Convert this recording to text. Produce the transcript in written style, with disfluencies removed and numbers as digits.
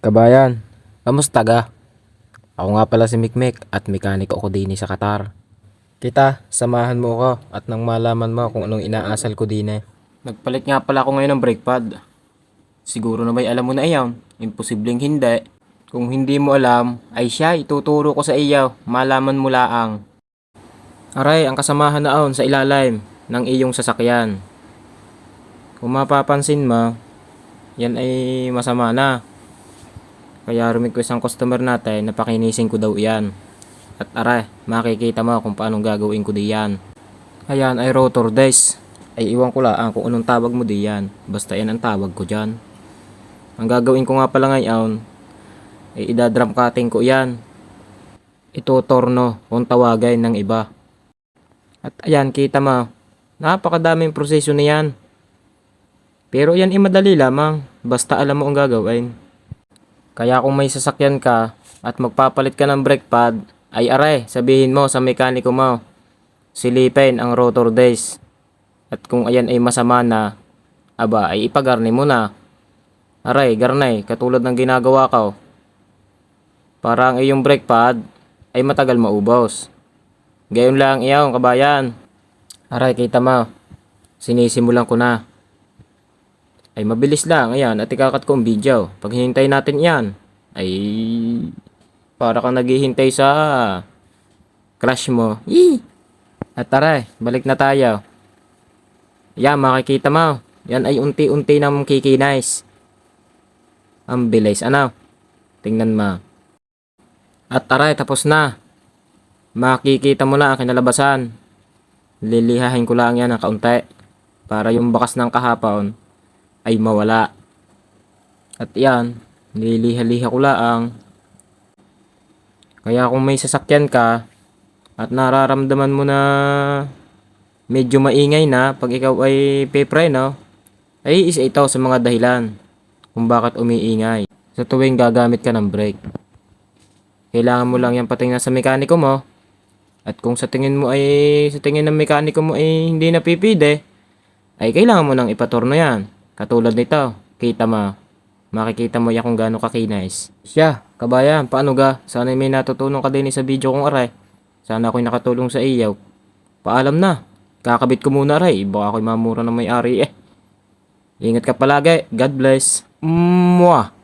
Kabayan, kamusta ga? Ako nga pala si Mikmek at mekaniko ako din sa Qatar. Kita, samahan mo ko at nang malaman mo kung anong inaasal ko din. Nagpalit nga pala ako ngayon ng brake pad. Siguro na may alam mo na iyan. Imposibleng hindi. Kung hindi mo alam, ay siya ituturo ko sa iyo. Malaman mo laang. Aray, ang kasamahan na aon sa ilalim ng iyong sasakyan. Kung mapapansin mo, yan ay masama na. Kaya request ang customer natin na pakinisin ko daw iyan. At aray, makikita mo kung paano gagawin ko diyan. Ayan ay rotor disc. Ay iwan ko lang kung anong tawag mo diyan. Basta yan ang tawag ko dyan. Ang gagawin ko nga pala ngayon ay idadrum cutting ko yan. Ito torno kung tawagin ng iba. At ayan kita mo, napakadaming proseso na yan. Pero yan ay madali lamang. Basta alam mo ang gagawin. Kaya kung may sasakyan ka at magpapalit ka ng brake pad, ay aray, sabihin mo sa mekaniko mo, silipin ang rotor disc. At kung ayan ay masama na, aba ay ipagarni mo na. Aray, garnay, katulad ng ginagawa ko. Para ang iyong brake pad ay matagal maubos. Gayon lang iyaw, kabayan. Aray, kita mo, sinisimulan ko na. Ay mabilis lang, ayan, at ikakat ko ang video. Pag hinintay natin yan, ay para kang naghihintay sa crush mo. Yee! At tara, balik na tayo. Yan, makikita mo. Yan ay unti-unti nang kikinais. Ang bilis, ano? Tingnan mo. At tara, tapos na. Makikita mo na ang kinalabasan. Lilihahin ko lang yan ng kaunti. Para yung bakas ng kahapon ay mawala. At yan, nililiha-liha ko lang. Kaya kung may sasakyan ka at nararamdaman mo na medyo maingay na pag ikaw ay pepreno, ay isa ito sa mga dahilan kung bakit umiingay sa tuwing gagamit ka ng brake. Kailangan mo lang yan patingnan sa mekaniko mo. At kung sa tingin ng mekaniko mo ay hindi napipide, ay kailangan mo nang ipatorno yan. Katulad nito, kita mo. Makikita mo yan kung gaano kakinais. Siya, kabayan, paano ga? Sana may natutunan ka din sa video kong aray. Sana ako'y nakatulong sa iyo. Paalam na. Kakabit ko muna aray. Baka ako'y mamura ng may-ari eh. Ingat ka palagi. God bless. Mwah!